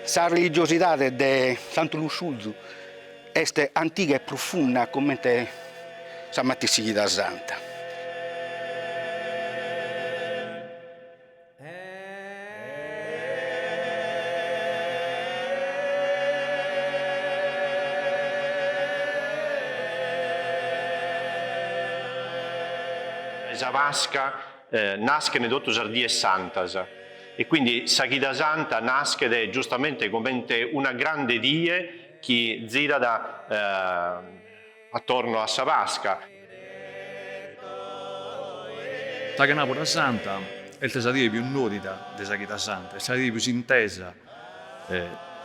La religiosità de Santo Lusciuzu è antica e profonda come sa Mattia Santa. Sa vasca nasce ne dotto Sardie Santas e quindi Saghida Santa nasce giustamente come una grande die che gira attorno a sa vasca. La Canapora Santa è il tesadire più notita di Saghida Santa, è il tesadire più intesa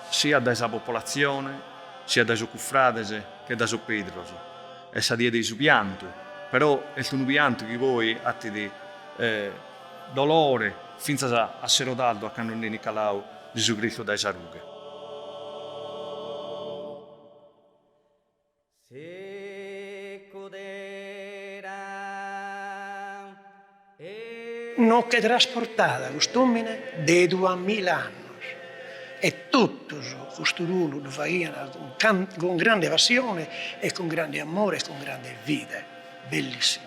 sia da sua popolazione, sia da suoi cuffratesi che da suo pedroso. È il dia di suo pianto. Però è un pianto che poi atti di dolore finché a serotaldo a cannonini calau Gesù Cristo dai sarughe. Non che trasportata quest'uomine de 2000 anni e tutti questo ruolo lo facevano con grande passione e con grande amore e con grande vita. Bellissimo.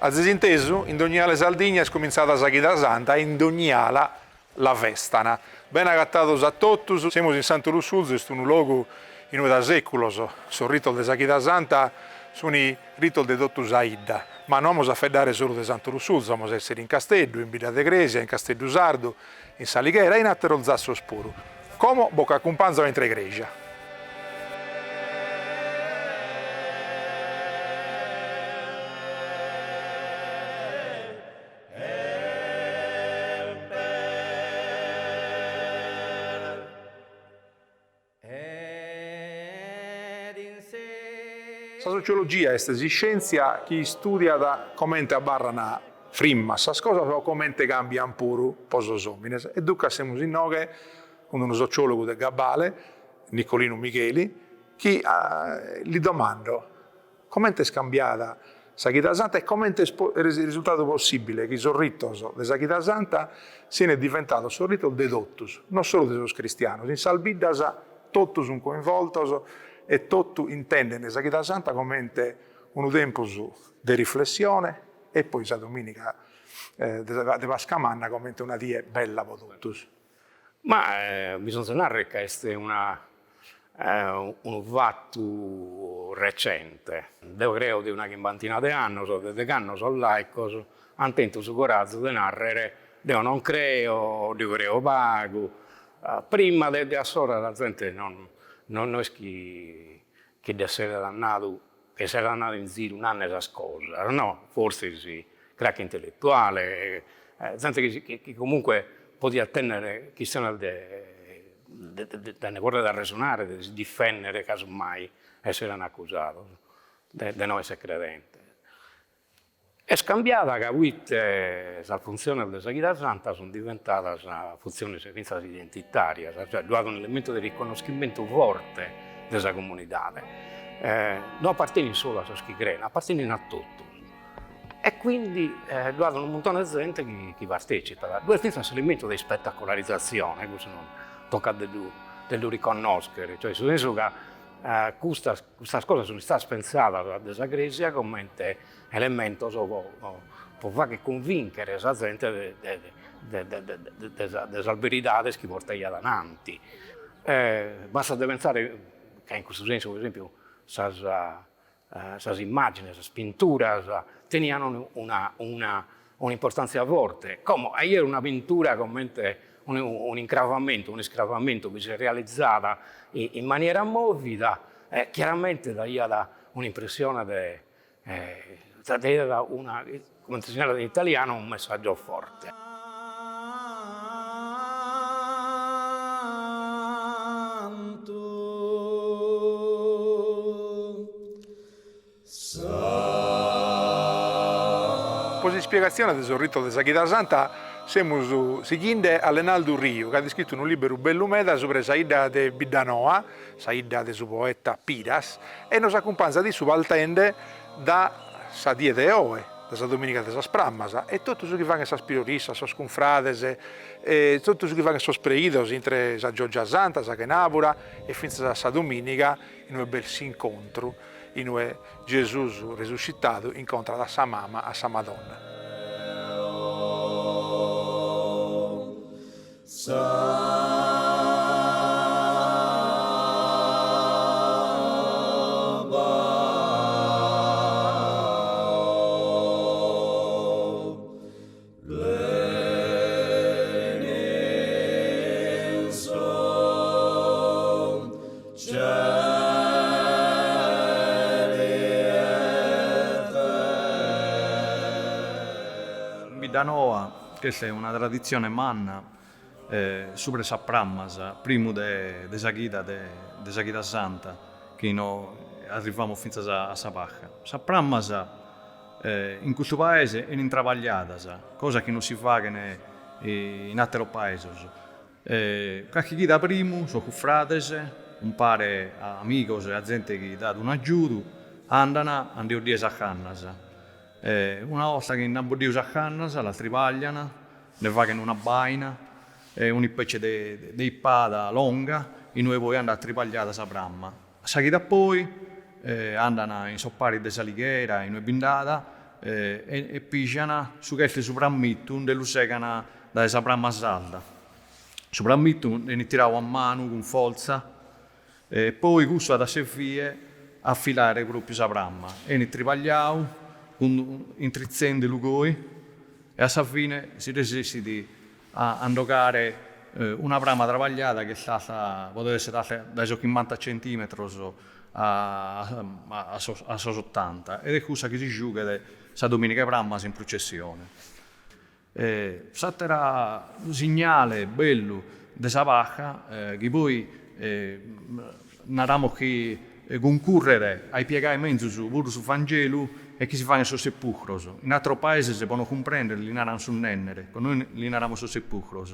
A Zesintesu, in Doniale Sardegna, è cominciata la Saghida Santa e in Doniala la festana. Ben agattados a totus, siamo in Santo Lusciuzu, è un luogo in un da seculos, sul rito di Saghida Santa, sono i rito di Dottus Aida. Ma non vamos a feddare solo di Santo Lusciuzu, vamos a essere in Castello, in Villa de Gresia, in Castello Sardo, in Salighera e in Atterolzasso Spuru. Come bocca accompagna in tre igreja. La sociologia è una scienza che studia come abbarrano frimma, queste cose come cambiano pure posos homines. E dunque siamo in noi con uno sociologo del Gabale, Nicolino Micheli, che gli domando come è scambiata Saghida Santa e come è il risultato possibile che il sorrito di Saghida Santa sia diventato il sorrito de dottus, non solo dei cristiani, in salbiddas totus sono coinvoltos e tutto intende Saghida Santa come un tempo di riflessione e poi la domenica di Pascamanna come una die bella per tutti. Ma bisogna narrare che è un fatto recente. Io credo di una quinquantina di anni, desde che anno sono laico, antento su coraggio di narrare, io non credo pago. Prima di assora la gente non è che deve essere dannato, che si è dannato in giro un anno e cosa, no, forse sì, crack intellettuale, gente che comunque poteva tenere chi se ne vuole da ragionare, di difendere casomai essere accusato di non essere credente. È scambiata che la funzione della Saghida Santa sono diventata una funzione identitaria, cioè ha un elemento di riconoscimento forte della comunità. Non appartiene solo a chi crede, appartiene a tutti. E quindi ha un montone di gente che partecipa. Due questo elemento di spettacolarizzazione, così non tocca di riconoscere, cioè nel senso che queste cose sono state pensate dalla Grecia come elemento per far convincere la gente delle verità che portano avanti. Basta pensare che in questo senso, per esempio, le immagini, le pitture tenevano un'importanza forte. Come ieri una pittura come un incravamento, un escravamento che si è realizzata in maniera movida, chiaramente dà un'impressione come si dice in italiano, un messaggio forte. Per la spiegazione del rito di Saghida Santa siamo seguendo Alenaldo Rio, che ha scritto un libro bello meda sopra Saida de Bidanoa, Saida de suo poeta Pidas, e nos accompagna di su altende da Sadie de Oe, della domenica della Sprammasa, e tutto ciò che fa che sa spirorissa, sa scunfradese, tutto ciò che fa che so spreidos, entre sa Giorgia Santa, sa Kenabura, e finza sa domenica, in un bel si incontro, in cui Gesù risuscitato incontra da sa mamma a sa Madonna. Da Noa, questa è una tradizione manna sopra sa prammasa, prima de Saghida Santa, che noi arriviamo fino a sa pacca. Sa prammasa in questo paese è intravagliata, cosa che non si fa che in altri paesi. Qualche chi da primo, sono fratese, un pare amigos e gente che dà un aiuto, andano a dire a cannasa. Una volta che non abbiamo a cannasa, la trivagliano, ne fanno una baina, una specie di pada lunga, e noi poi andiamo a tripagliare la pramma. Sa che da poi andano in soppari di salighiera, in una bindata, e pisciano su questi sopramitto, e lo segano da esa pramma salda. Sopramitto ne tirano a mano con forza, e poi questo da servire a filare proprio la pramma. E ne tripagliamo, intrizzendo i lugoi, e alla fine si resiste a andare una pramma travagliata che è stata, poteva essere dai 50 cm a 80, ed è cosa che si gioca la domenica pramma in processione. Satera un segnale bello della vacca che poi narramo che concorrere ai piegamenti pure su Vangelo e che si fanno sul sepolcro. In altri paesi si possono comprendere, li narrano sul nennere, con noi li narramo sul sepolcro.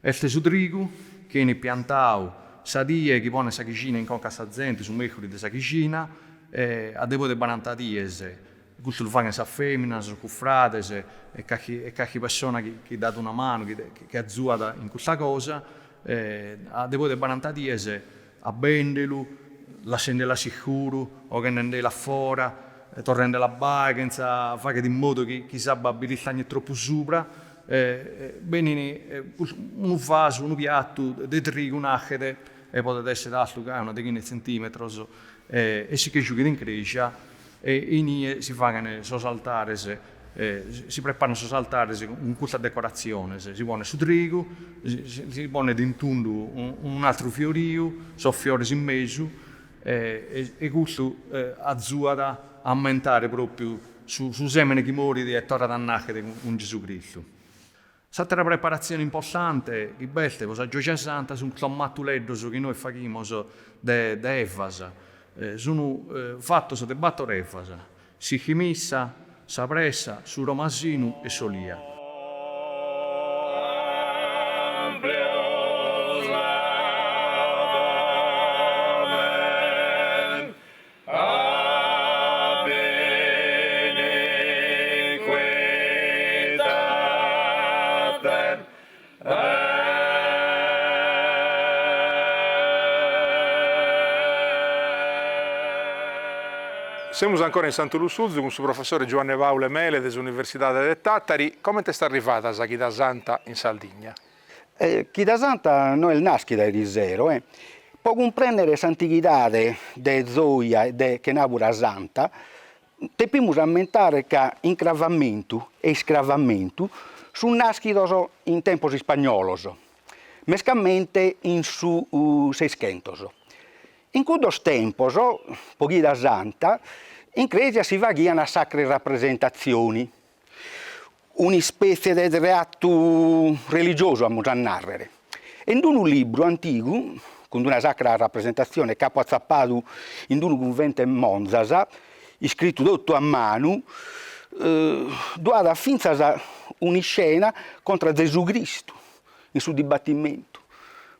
Este su trigo che ne piantao sadie che pone sa cucina in conca sa gente su mercuri di sa cucina a devo de 40 dies. Questo lo fanno sa femmina, sa cuffrate e qualche persona che dà una mano, che azzuata in questa cosa, a devo de 40 dies a vendelo, la scendela sicuro, o che ne la fora, tornando la baga, fa in modo che chi sa babilizzare troppo sopra, bene, un vaso, un piatto di trigo, un'acchete, e potete essere altro che una decina di centimetri, e si che gioca in crescia, e in si fanno sosaltare, si preparano sosaltare con questa decorazione, si pone su trigo, si pone d'intondo un altro fiorio, so fiori in mezzo, e questo azzuata a aumentare proprio su semene che muore e torna a nascere con Gesù Cristo. L'altra preparazione importante, che belle, cosa Giorgia Santa, sono clommattuleddo che noi facciamo da Evasa, sono fatti da battere Evasa, si chimissa, sa pressa, su Romasino e Solia. Siamo ancora in Santo Lussurgiu con il suo professore Giovanni Paolo Mele dell'Università del Tattari. Come ti sta arrivata la Chida Santa in Sardegna? Chida Santa non è il nascita di zero. Può comprendere l'antichità de Zoia e de Kenabura Santa, dobbiamo rammentare che incravamento e scravamento sono nasciti in tempo spagnolo, mescamente in su 600. In quei tempi, per Chida Santa, in Cresia si facevano a sacre rappresentazioni, una specie di reatto religioso a narrare. E in un libro antico, con una sacra rappresentazione capo azzappato in un convento in Monza, scritto tutto a mano, dove finza una scena contro Gesù Cristo, in suo dibattimento.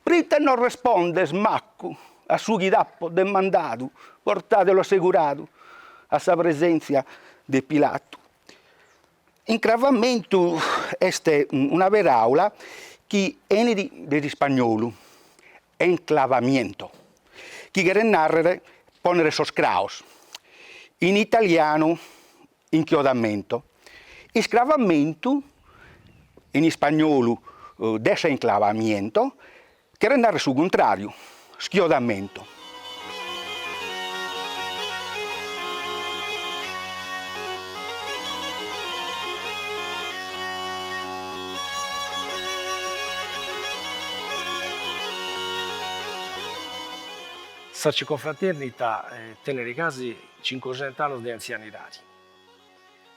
Prita non risponde smacco a suo chidappo demandato, portatelo assicurato a sa presenza di Pilato. Incravamento è una paraula che viene di spagnolo, enclavamento, che vuol narrare ponere soscraos. In italiano, inchiodamento. Scravamento, in spagnolo, desenclavamento, che vuol narrare sul contrario, schiodamento. Questa confraternita tiene quasi 500 anni di anzianità.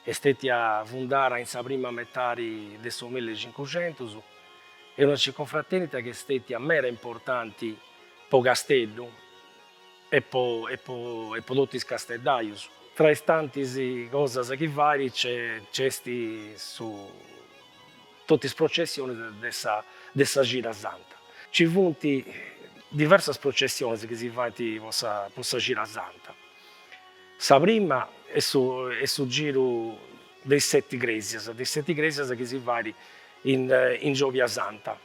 È stata fondata in la prima metà del 1500. È una confraternita che è stata mera importante per Castello e per tutti i castellai. Tra le tanti cose che vari c'è su tutte le processioni della Gira Santa. Ci sono diverse processioni che si fanno per la Gira Santa. La prima è sul giro dei 7 Iglesias che si fanno in Giovia Santa.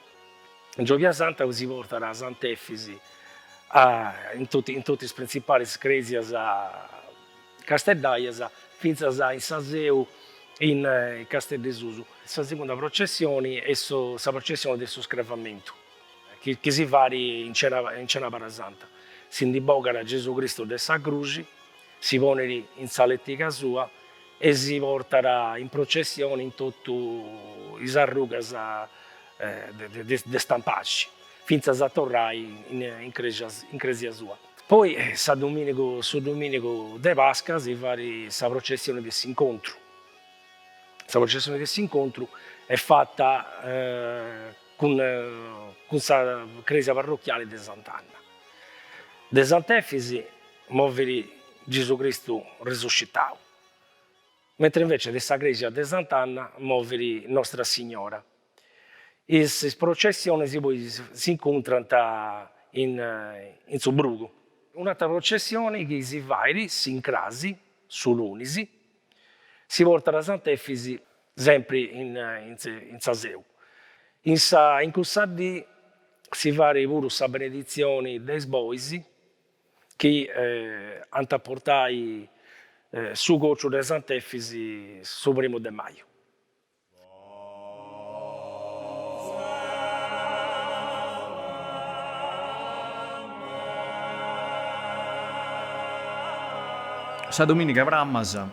In Giovia Santa si porta la Sant'Efisi in tutte le principali Iglesias castellaias, fino a in Saseu in Castel de Susu. La seconda processione è la processione del scravamento, che si fa in Cena Parasanta. Si indibogara Gesù Cristo della croce, si pone in salettica sua e si porterà in processione in tutte le arrugas de stampacci, fino a tornare in cresia sua. Poi su Domenico de Pasca si fa la processione dell'incontro. La processione dell'incontro è fatta con la chiesa parrocchiale di Sant'Anna. De Sant'Efisi muove Gesù Cristo risuscitato, mentre invece della chiesa di Sant'Anna muove Nostra Signora. Le processioni si incontrano in Sobrugo. Un'altra processione che si va in crasi, sull'Unisi, si porta la Sant'Efisi sempre in Saseu. In questa dì si fa pure la benedizione dei boisi che hanno portato su goccio della Sant'Efisi su 1 maggio. Sa domenica prammasa,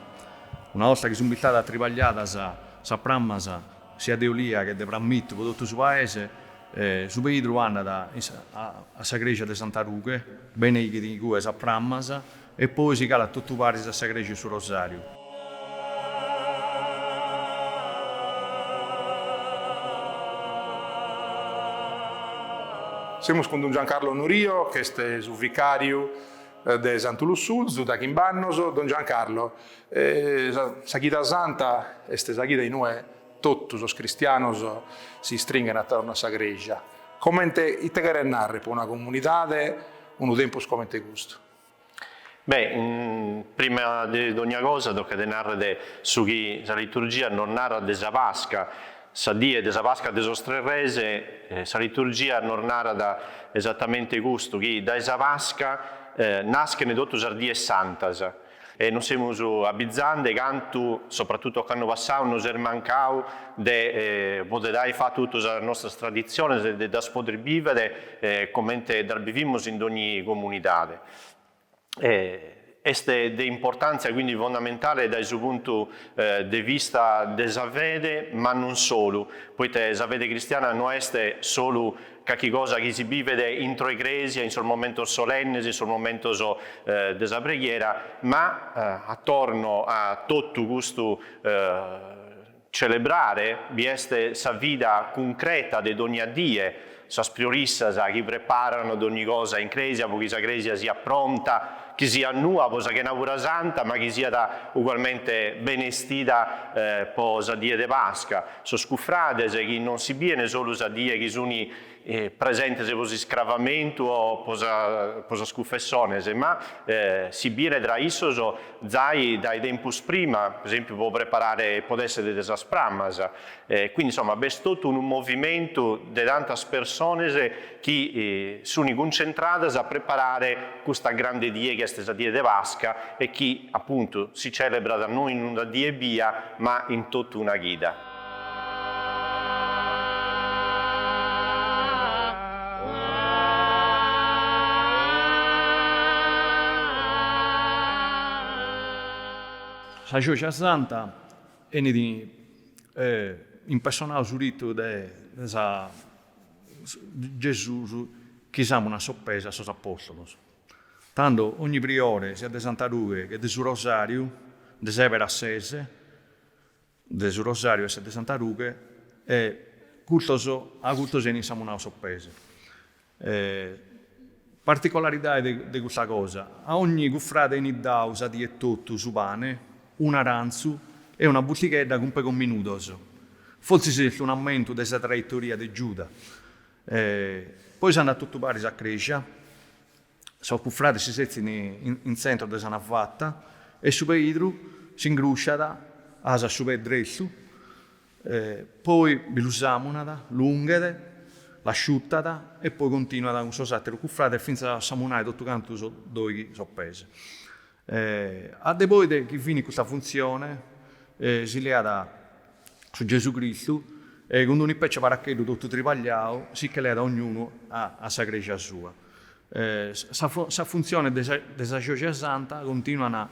una volta che sono bittate tripagliate sa prammasa, sia Deolia che de Prammitto, per tutto il paese, su Pedro vanno a Sagrecia di Santa Ruche, bene che di cui sa prammasa, e poi si cala tutto pari a Sagrecia sul Rosario. Siamo con Don Giancarlo Norio, che è il vicario de Santo Lussulzu, da Chimbannoso. Don Giancarlo, sa Chita Santa è sa Chita in noi, tutti i cristiani si stringono attorno a sa Grecia. Come te che narri per una comunità, un tempo come te gusto? Beh, prima di ogni cosa, tocca narrare su chi la liturgia non narra della Pasca, sa die della Pasca delle nostre rese, la liturgia non narra da esattamente gusto, che da esa Pasca nascono tutte le die santas. E noi siamo a Bizzande, canto, soprattutto quando passato, non è mancato di poter fare tutta la nostra tradizione, da poter vivere come vivimos in ogni comunità. È di importanza quindi fondamentale dal suo punto di vista della fede, ma non solo, poiché la fede cristiana non è solo qualcosa che si vive intro Ecclesia, in sul momento solenne, in sul momento della preghiera, ma attorno a tutto questo celebrare vi è la vita concreta di ogni die, sa priorissa che preparano ad ogni cosa in Ecclesia, perché la Ecclesia sia pronta, che sia nuova, che è una pura santa, ma che sia ugualmente benestita per la die de Pasca. So scuffrate che non si viene solo a die che sono presente se così scravamento o posa scuffessone, ma si viene da issoso dai tempus prima, per esempio può preparare, può essere delle sprammas, quindi insomma è tutto un movimento di tante persone che sono concentrate a preparare questa grande die, questa die de Pasca, e che appunto si celebra da noi in una die via, ma in tutta una guida. La Gioia Santa è impersonale sul rito di Gesù che siamo una soppesa a suoi apostoli. Tanto ogni priore, sia di Santa Rughe che del suo rosario, di Severa Assese, del suo rosario e di Santa Rughe, a cultoso siamo una soppesa. Particolarità di questa cosa, a ogni guffrata in dausa di tutto su pane, un aranzu e una bottiglietta con un minuto. Forse si è un aumento della traiettoria di Giuda. Poi sono andato tutti pari a Crescia, sono cuffrati si sezzano in centro di Sana Fatta e su Pedro si ingrucciata a su Pedresso, poi bilusamuna, lunghe, l'asciuttata e poi continua da un sosatero cuffrate finché a Samunai tutto canto due soppese. A poi che fine questa funzione si lea su Gesù Cristo e con un pezzo paracchetto tutto tripagliato si che lea da ognuno a sa Grecia sua. Sa funzione della Gioia Santa continua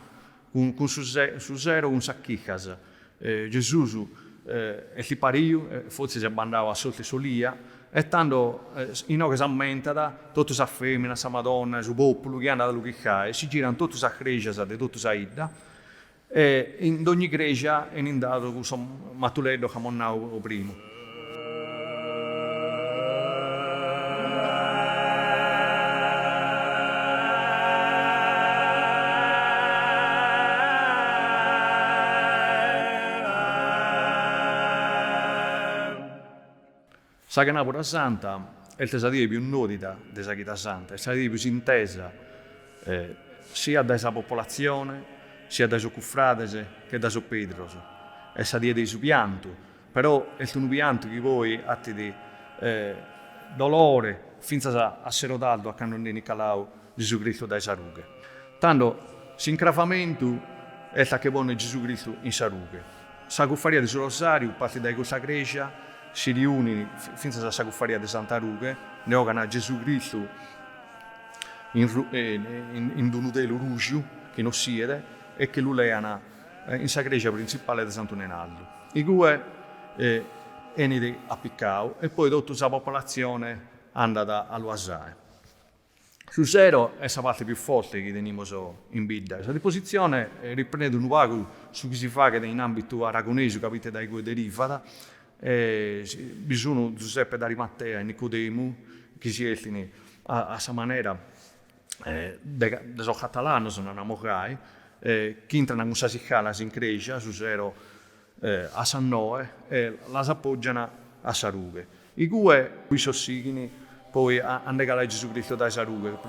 con su zero con sa chicas. Gesù e si pariu, forse si abbandava a solti solia, e tanto in che si aumenta, tutto sa femmina, sa Madonna, su popolo che hanno da Luchicai, si girano tutto sa Grecia, di tutto sa Ida, e in ogni Grecia è indato con Matuleddo che abbiamo prima. Sa che Napoli Santa è il tesadire più notita della Chiesa Santa, è il tesadire più intesa sia dalla popolazione, sia dai suoi cuffrati che dai suoi pedrosi. È il tesadire del suo pianto, però è un pianto che poi atti di dolore finché a serodato a canone Nicolau Gesù Cristo dai sarughe. Tanto s'incrafamento è il che pone Gesù Cristo in sarughe. Sa cuffaria del suo rosario, parte da questa Grecia, si riuniscono fino alla sacuffaria di Santa Rughe, ne ogano a Gesù Cristo in Dunutelo Rugiu, che non siede, e che lo leano in sa Grecia principale di Sant'Unenaldo. I due vengono a Piccao e poi tutta la popolazione andata a Luasae. Su zero è la parte più forte che teniamo in Bidda. Questa disposizione riprende un luogo su cui si fa che in ambito aragonese, capite dai cui derivata, bisogna Giuseppe d'Arimattea e Nicodemo che si escono a questa maniera da so catalano sono namorai che entrano in questa sicala in Grecia su zero a San Noe e la appoggiano a Sarughe i due qui sossigni poi hanno regalato Gesù Cristo da Sarughe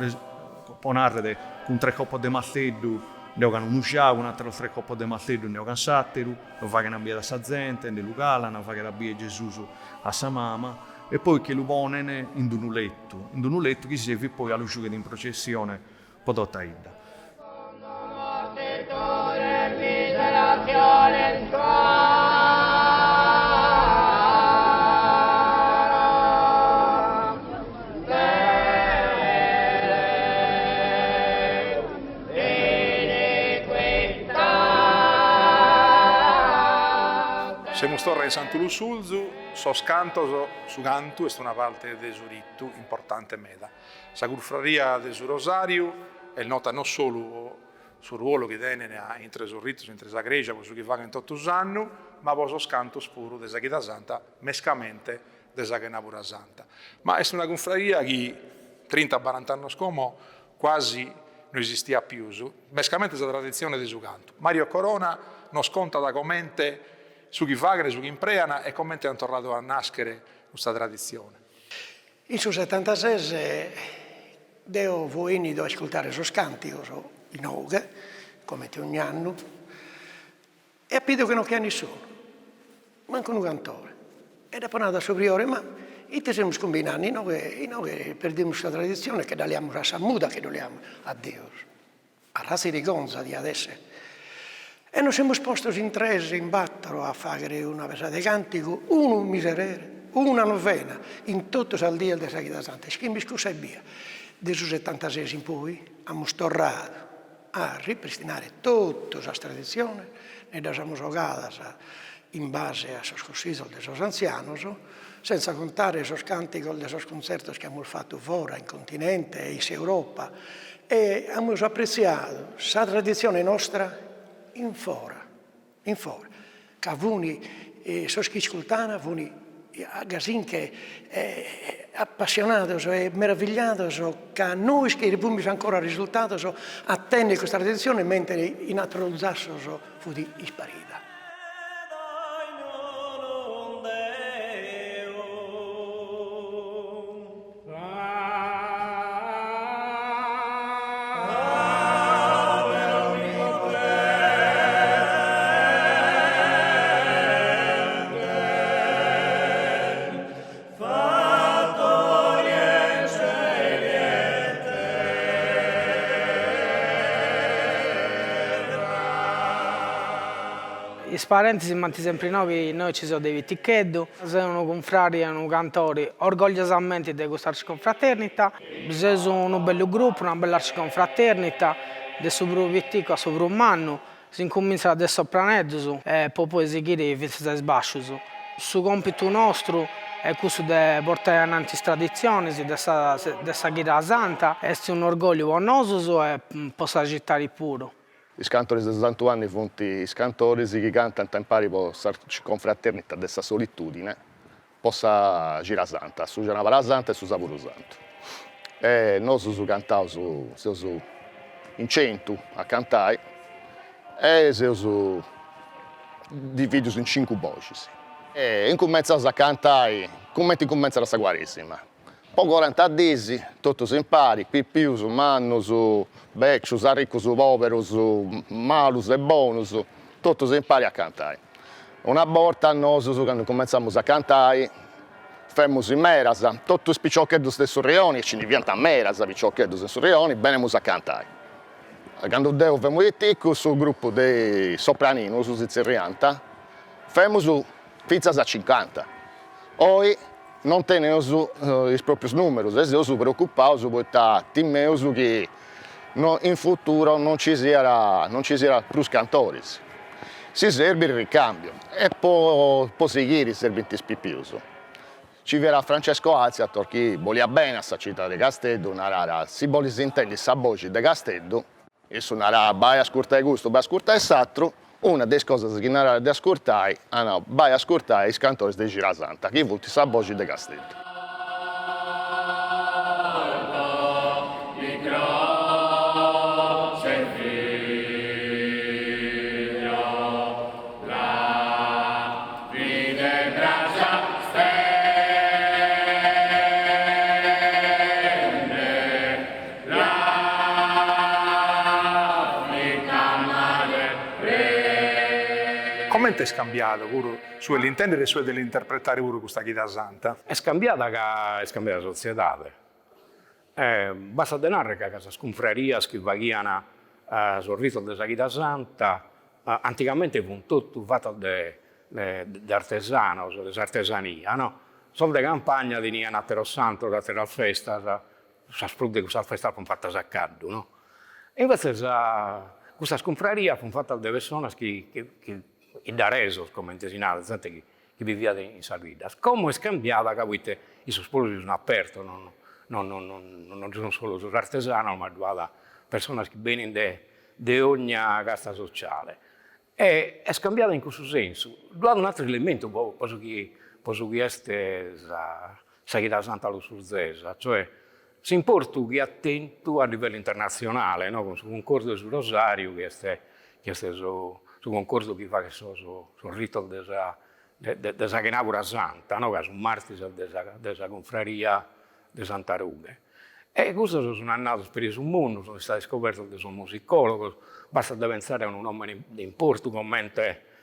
può narrare con 3 coppe di martello ne ho un usciato, un altro 3 coppe di martello, ne ho un satteru, lo fa che ne abbia da sa gente, ne lucala, ne fa che abbia Gesù a sa mamma, e poi che lo ponene in un letto che si serve poi all'uscita in processione per tutta Ida. Siamo storre di Sant'Ulusulzu, so scanto su canto, è una parte del suo importante meda. La curfraria del suo rosario è nota non solo sul ruolo che tiene in tre sorritti, in tre Grecia, su che fa in 8 anni, ma poi so scanto spuro della Chiesa Santa, mescamente della Napoli Santa. Ma è una confraria che 30-40 anni scomo quasi non esistia più, mescamente della tradizione del suo canto. Mario Corona non sconta da commente su chi fagre, su chi impreana e come hanno tornato a nascere questa tradizione. In su 76 devo venire ad ascoltare i cantici in Oga, come ogni anno, e ho capito che non c'è nessuno, manco un cantore. E dopo nada superiore, ma ci siamo scombinati, noi perdiamo questa tradizione che diamo a Sammuda, che diamo a Dio, a razza di Gonza di adesso. E noi siamo sposti in tre, in battero a fare una versata di cantico, uno miserere, una novena, in tutto il dia del Sagrada Santa. Schimbi scusa e via. Dal 76 in poi abbiamo tornato a ripristinare tutta questa tradizione, ne abbiamo giocato in base a esos consigli dei sos anzianos, senza contare esos cantici dei sos concerti che abbiamo fatto fuori, in continente e in Europa. E abbiamo apprezzato questa tradizione nostra in fora. Che avuni sos chi ascoltano, avuni gasin che appassionados e meravigliados che noi che ripubblici ancora risultados attende questa tradizione mentre in altro zassos fu di isparita. I parenti si manti sempre noi ci siamo dei viticheddu, siamo confrati e cantori orgogliosamente di questa confraternita, siamo un bello gruppo, una bella confraternita, del suo vitico a suo anno, si incomincia da sopranezzo e poi seguire i vizi da sbascio. Il compito nostro è quello di portare avanti le tradizioni, di seguire santa, è un orgoglio per noi e posso agitare pure. I cantori del Santo Anni sono i cantori che cantano in pari per la confraternita della solitudine, possa girare santa, su Gianavara Santa e su Savuro Santo. E noi siamo cantati in 100 a cantare e siamo divisi in 5 voci. E incominciamo a cantare come comincia la Quaresima. Poi 40 desi, tutti si impari, pippius, mannus, beccius, arriccus, poverus, malus e bonus, tutti si impari a cantare. Una volta noi, quando cominciamo a cantare, facciamo in meras, tutti i picciocchetti del Sorrioni, ci diventa meras, picciocchetti del Sorrioni, veniamo a cantare. Quando Deo facciamo il ticco, sul gruppo dei sopranini, su Sicilianta, facciamo pizzas a 50. Poi, non teniamo i propri numeri, e siamo preoccupati perché temiamo che in futuro non ci sia più cantori. Si serve il ricambio e poi seguire i servizi spipiosi. Ci verrà Francesco Azia, che voleva bene a questa città di Castello, si vuole sentire la voce di Castello, e suonerà vai a ascoltare questo, vai a ascoltare l'altro. Una delle cose che non è da ascoltare, vai a ascoltare i cantori di Girasanta, che vuol dire la voce di Castello. Come è scambiato sull'intendere e su dell'interpretare questa chitarra santa? È scambiata la società. Basta denaro che le sconfrerie che vaghiano sul rito della chitarra santa, anticamente fu tutto fatto di artesano, di artesania, no? Solo di campagna venivano a Terro Santo, a Terra Festa, si sprudde questa festa con fatta a caldo, no? E invece questa sconfreria fu fatta da persone che da resos, come intesinale, gente che viveva in Salvidas. Come è scambiata, capite, i sospoli sono aperti, non sono solo sul artesano, ma da persone che vengono di ogni casta sociale. E è scambiata in questo senso. Due un altro elemento, posso che è la Chiesa Santa lo Surzesa, cioè si importa che è attento a livello internazionale, no? Con il concorso sul Rosario, che è su concorso che fa sul rito della Chiesa Santa, no? Che è un martire della confraria di Santa Rughe. E questo sono andato per il mondo, sono stato scoperto che sono musicologo, basta pensare a un uomo di importo come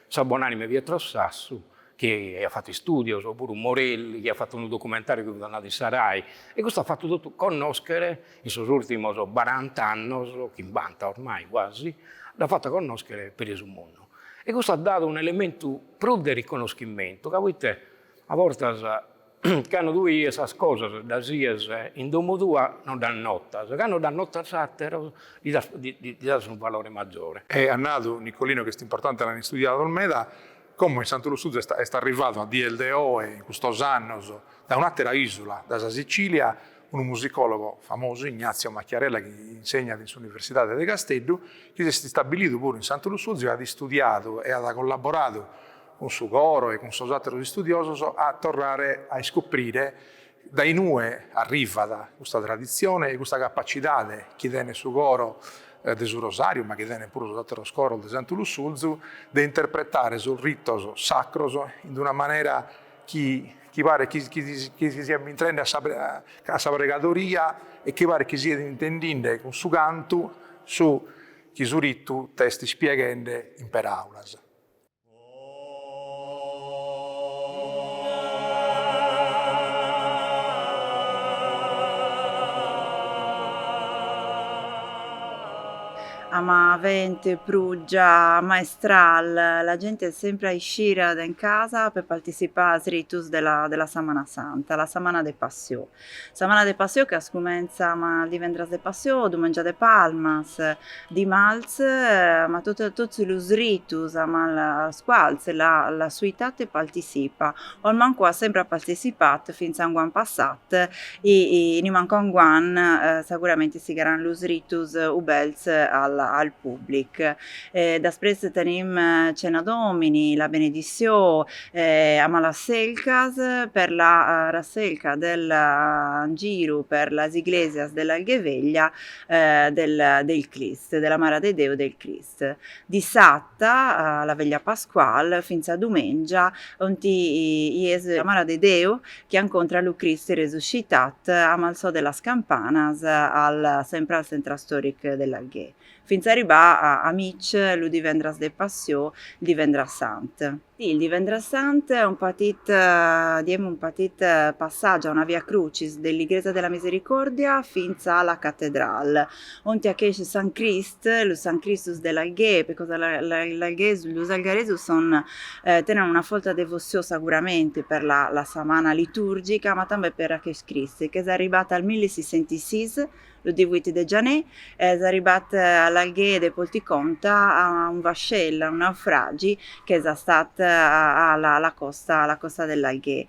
Sabonanime Pietro Sassu, che ha fatto studi, oppure un Morelli, che ha fatto un documentario che è andato in Sarai, e questo ha fatto tutto conoscere, in suoi ultimi 40 anni, 50 ormai quasi, l'ha fatto conoscere per il mondo. E questo ha dato un elemento più di riconoscimento, che a volte che hanno due queste cose da sia in domo tua non danno nota, che hanno da nota sattero gli dà un valore maggiore. E andato Nicolino, che è importante l'hanno studiato al Meda, come in Santo Lussurgiu è arrivato a DLDO in questo anno da un'altra isola, da Sicilia, un musicologo famoso, Ignazio Macchiarella, che insegna all'Università di Castello, che si è stabilito pure in Santo Lussurgiu, ha studiato e ha collaborato con suo coro e con suo altri studiosi a tornare a scoprire dai nue arriva da questa tradizione e questa capacità che tiene su coro del suo rosario, ma che tiene pure lo scoro del Santo Lussurgiu, di interpretare sul rito sacro in una maniera che pare che si sia intraendo a sa pregatoria e che pare che sia intendendo con suo canto su chi su rito testi spiegando in per aulas. Ma Vente, Pruggia, Maestral, la gente è sempre a uscire da in casa per partecipare ai ritus della Samana Santa, la Samana de Passio. Samana de Passio che scomincia ma di Vendras de Passio, Domenica de Palmas, di Malz, ma tutti i ritus, ma la squalz, la suitate partecipa. Ormai qua sempre ha partecipato fin a un anno passato e ne manca un anno, sicuramente si garanno i ritus ubelz al pubblico. Després tenim Cena Domini, la benedizione, a Malaselcas per la rasselca del giro per le iglesias dell'Algheveglia del Crist, della Mara de Deo del Crist. Di Satta, la veglia Pasquale, fin a domenica, onti la Mara de Deo che incontra lo Cristo resuscitat a Malso della Campanas sempre al centro storico dell'Alghè. Fin a arrivare a Mitch, lo di Vendras de Passio, di Vendras Sant. Il di Vendras Sant è un petit passaggio, una via crucis dell'Iglesia della Misericordia fin alla cattedrale. Onti a che San Crist, lo San Christus dell'Alghè, perché gli algaresi tenen una folta devozione sicuramente per la samana liturgica, ma anche per Cristo, che è arrivata al 1606, lo 18 di Gianè, è arrivata all'Alghè de Polticonta a un vascello, un naufragio che è stato alla costa dell'Alghè.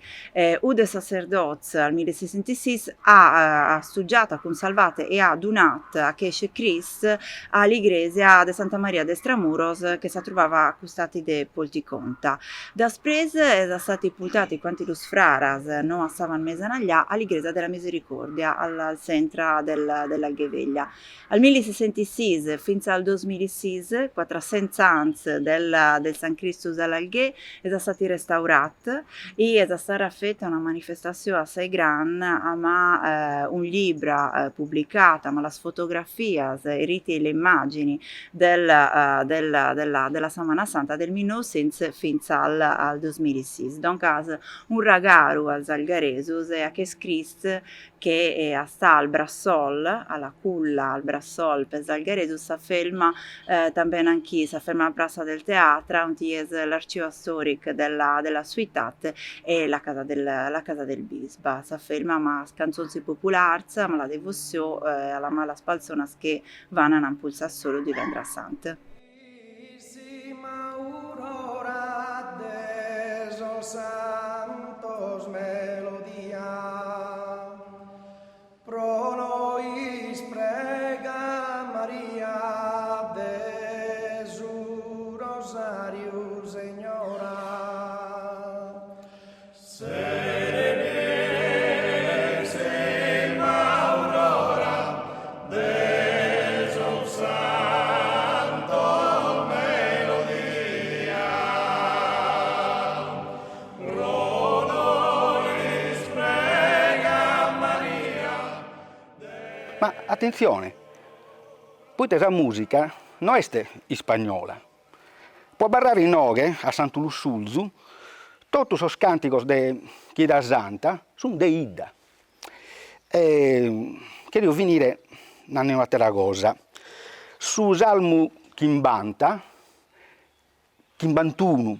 Ude sacerdots al 1606 ha studiato, ha conservato e ha donato a Gesù Cristo all'Iglesia di Santa Maria de Stramuros che si trovava a costati de Polticonta. Després sono stati portati quanti los fraras non stavano mesanaglia all'Iglesia della Misericordia al centro dell'Algheveglia. Al 1606 fino al 2006, 400 anni del San Christus all'Alghè, è stata restaurata e è stata fatta una manifestazione assai grande, ma un libro pubblicato, ma le fotografie, i riti e le immagini della Samana Santa del 1900 fino al 2006. Dunque, un ragazzo al Algaresus e a che Christ che sta al Brassol, alla culla al Brassol per Algaresus, si ferma también anche, si ferma a Praça del Teatro, dove è l'archivio storico della Suitate e la casa del Bisba. Si ferma ma canzoni popolari, ma la devozione, ma le persone che vanno a impulsare solo di Vendras Sant. Santos melodia pro nobis prega Maria de su rosario Señora serenes en aurora de su santo melodia Ma attenzione, poi questa musica non è spagnola. Può barrare in noghe a Santo Lussulzu, tutti i canticos de Chiesa Santa sono de Ida. Voglio venire a un'altra cosa. Su Salmo Chimbanta, Chimbantuno,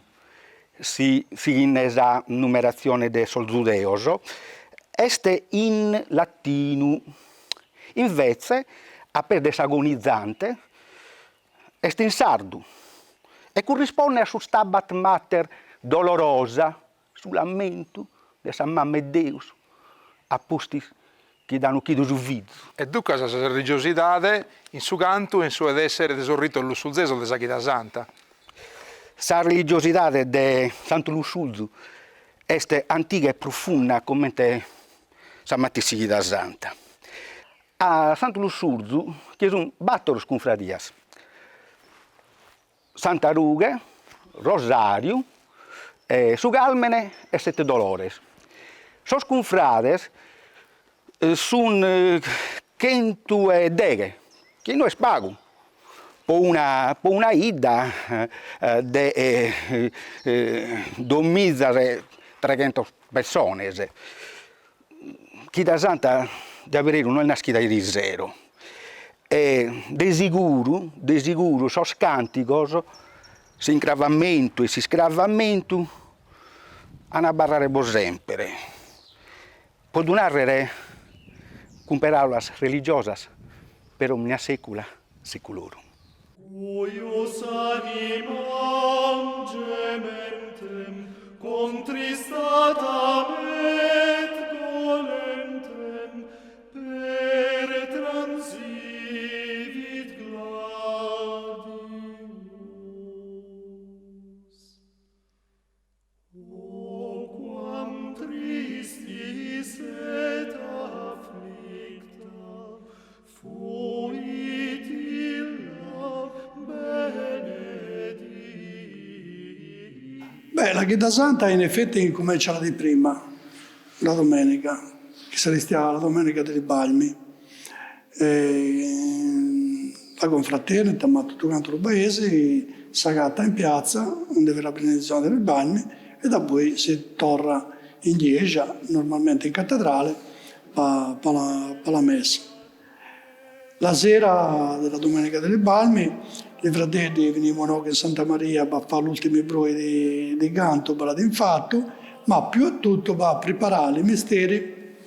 si in esa numerazione de sol giudeoso, este in latino. Invece, a per desagonizzante, est in sardo e corrisponde a su Stabat Mater dolorosa, su lamento di San Mamma e Deus, a posti che danno chido su viso. E dunque questa religiosità in su canto in su ed essere tesorrito l'ussulzeso de Chiesa Santa. La religiosità di Santo Lussulzu è antica e profonda come San Matteo da Santa. A Santo Lussulzu ci sono 4 confradias. Santa Ruga, Rosario, Sugalmene e Sette Dolores. Sos confrades sono 110, che non è spago. Po una ida de 2.300 persone. Chiesa Santa di avere non è nascita di zero. De sicuro, sos canticos, si incravamento e si scravamento, hanno barrare sempre. Può donare con paraulas religiosas per omnia secula seculorum. Cuius animam gementem contristatam et dolentem per transivit gladius. O quam tristis et afflicta fuit illa benedit. Beh, la Chiesa Santa in effetti comincia la di prima, la domenica, che si ristia la domenica dei Balmi. La confraternita, ma tutto quanto il paese, si agatta in piazza, dove è la benedizione dei Balmi, e da poi si torna in chiesa, normalmente in cattedrale, per la messa. La sera della Domenica delle Balmi, i fratelli venivano in Santa Maria per fare l'ultimo broi di canto per l'infatto, ma più a tutto per preparare i misteri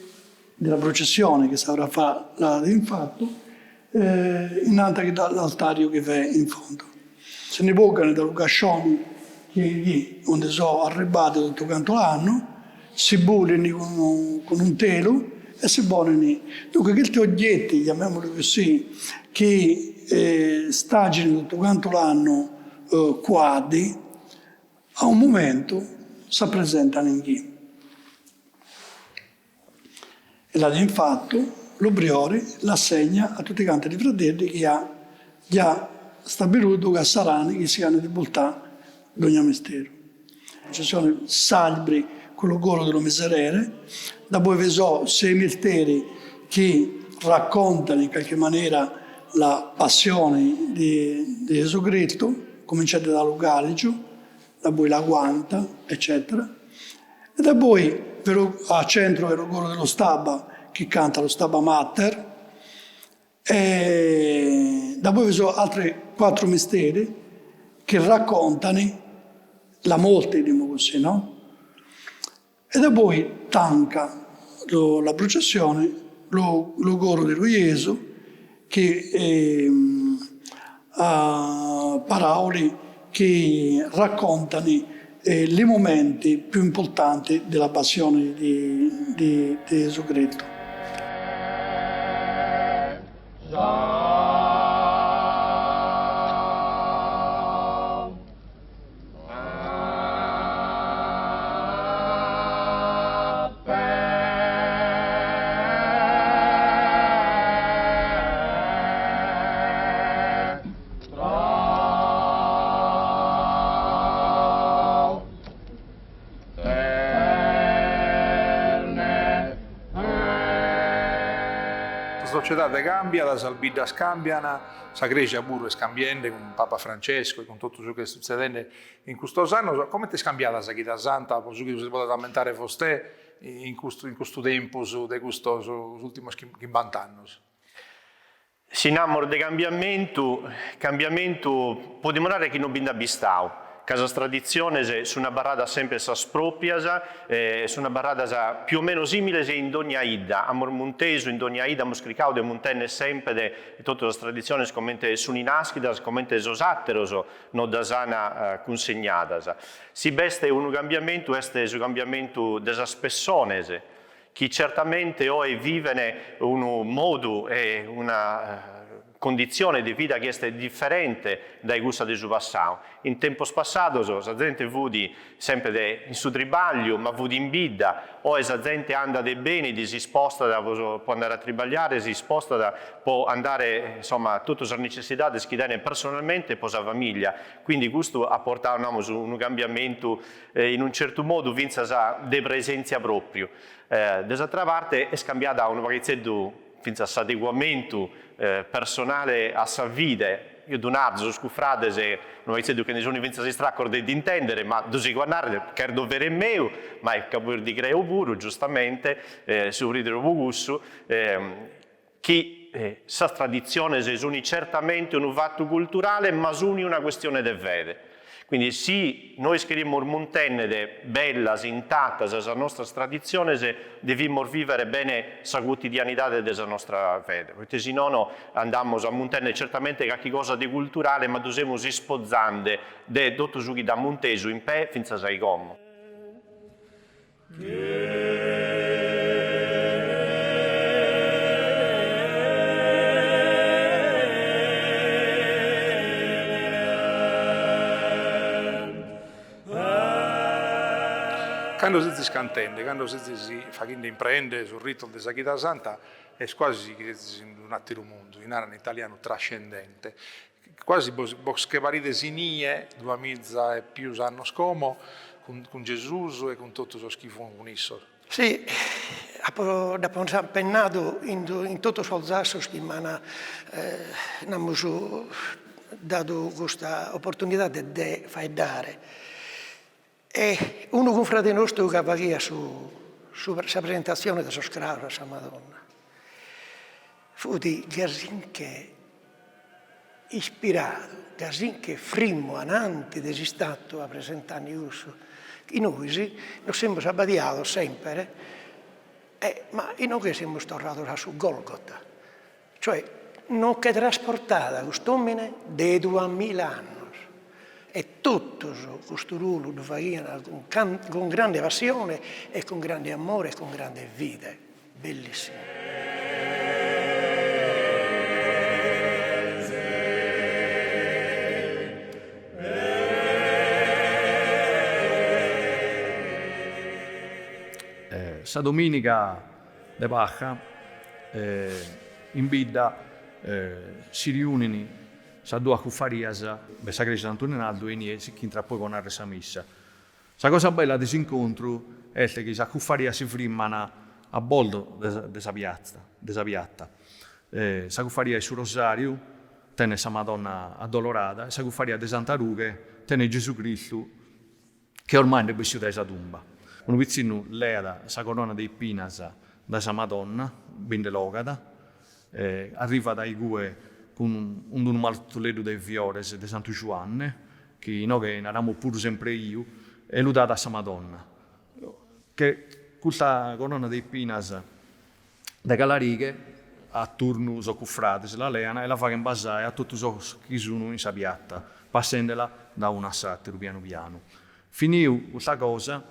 della processione che si avrà fatto l'infatto innanzi all'altario che va in fondo. Se ne evocano da Lucascioni che onde sono arrebati tutto quanto l'anno, si bullino con un telo e si buonano. Dunque questi oggetti, chiamiamoli così, che stagino tutto quanto l'anno quadri, a un momento si presentano in chi. E là infatti l'Obriore l'assegna a tutti quanti i fratelli che ha già stabilito che saranno che si hanno di bontà di ogni mistero. Ci sono salbri con lo golo dello miserere, da poi vi sono 6 misteri che raccontano in qualche maniera la passione di Gesù Cristo, cominciate dallo Galigio, da poi la guanta, eccetera. E da poi a centro è il golo dello Staba, che canta lo Staba Mater, e da poi vi sono altri 4 misteri che raccontano la morte, diciamo così, no? E da poi tanca la processione, lo coro di Gesù, che ha parole che raccontano i momenti più importanti della passione di Gesù Cristo. La società cambia, la salbida scambiana, la Grecia pure scambiando con Papa Francesco e con tutto ciò che sta succedendo in questo anno. Come ti è scambiata la Chiesa Santa? Posso che si può lamentare foste in questo tempo, di questo ultimi 50 anni? Si innamora di cambiamento può dimostrare che non binda bistau. Casa tradizione su una barrada sempre sa spropria, su una barrada più o meno simile in ogni aida. Amor monteso in ogni aida abbiamo scritto de montenne sempre de tutte le tradizioni come su inaschidas, come esatteros, non da sana consegnadas. Si beste un cambiamento, este un cambiamento della spessone, che certamente oggi vive un modo e una condizione di vita che è differente dai gusti di passato. In tempo passato la gente vudi sempre in suo tribaglio, ma vudi in vita, o la gente anda dei beni, si sposta, può andare a tribagliare, si sposta, può andare, insomma, tutte le necessità che chiede personalmente per la famiglia. Quindi questo ha portato un cambiamento in un certo modo, vinza di presenza proprio. Dall'altra parte è scambiata un pezzetto finza adeguamento personale a sa vita. Io donarzo scuffrade se non avete detto che nessuno vinza si straccorde di intendere, ma dosi guardare che è dovere mio, ma il capo di creo puro, giustamente, su ridere bugusso, che sa tradizione se sono certamente un fatto culturale, ma sono una questione di fede. Quindi sì, noi scriviamo montenne bella, intatta, la nostra tradizione, se dobbiamo vivere bene la quotidianità della nostra fede. Perché se no andiamo a montenne certamente qualche cosa di culturale, ma dobbiamo sposare di tutto ciò che da monteso in pe finza sai come. Quando si scantende, quando si fa chi imprende sul rito della Chiesa Santa, è quasi un altro mondo, in italiano trascendente. Quasi bosche paride sinie, 2000 e più anni scomo, con Gesù e con tutto lo schifo unisso. Sì, dopo un pennato in tutto il zasso che mi hanno dato questa opportunità di fare dare. E uno con frate nostro che va su presentazione della sua scrava, la Madonna. Fu di Gasinche ispirato, Gasinche frimmo anante desistato a presentare i noi, non siamo sabbatiati sempre, ma in noi siamo tornati su Golgota, cioè non che trasportata quest'uomine dei 2000 anni. E tutto questo ruolo lo facevano con grande passione e con grande amore e con grande vita. Bellissimo. Sta domenica de Pasqua in Bidda si riunono sa due cuffarias, per la Chiesa Sant'Unenaldo e niente, che entra poi con la messa. La cosa bella di questo incontro è che la cuffaria si frimmano a bordo della piatta. La cuffaria è su Rosario, tiene la Madonna addolorata, e la cuffaria di Santa Rughe tiene Gesù Cristo, che ormai è vissuto da tomba. Un piccino leda la corona dei Pinas da Madonna, ben logata, arriva dai Gue con un martello dei Fiores di Santo Giovanni, che noi eravamo pure sempre io, e l'ho data a Madonna. Che questa corona dei Pinas da Calariche, a turno so cuffrate, la leana e la fa basare a tutti chi sono in sa piatta, passandola da un assattero piano piano. Finì questa cosa,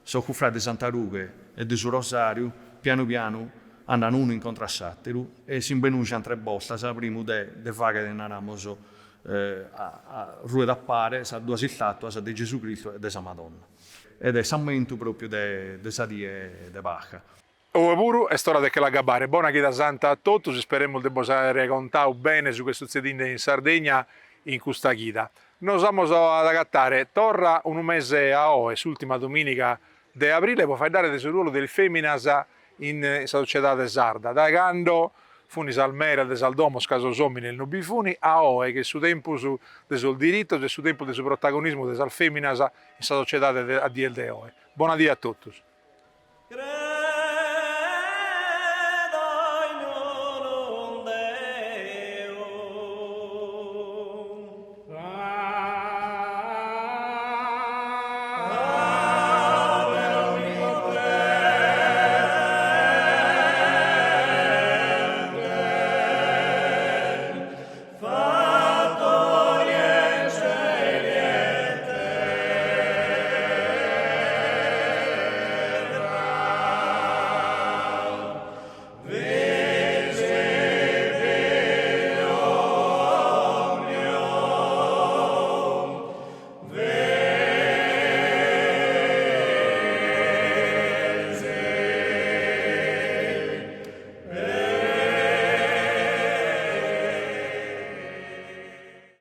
so cuffrate di Santa Rughe e di suo Rosario, piano piano, andano uno incontro a Sattiru e si imbenunciano 3 volte, sa prima di fare che andiamo a rue d'appare, sa 2 statuhe, sa di Gesù Cristo e di sa Madonna. Ed è il momento proprio di sa die de Pasqua. Pure è storia di la Gabare. Buona Chiesa Santa a tutti, speriamo di poter raccontare bene su questo succedendo in Sardegna in questa Chiesa. Noi siamo ad agattare, torna un mese a Oe, l'ultima domenica di aprile, può fare dare del ruolo del femminas in società sarda, da quando funi salmera de saldomos caso sommi nel nubifuni, a oe che su tempo de sul diritto e su tempo de su protagonismo de sal feminas in sa società a diel de oe. Buona dia a tutti.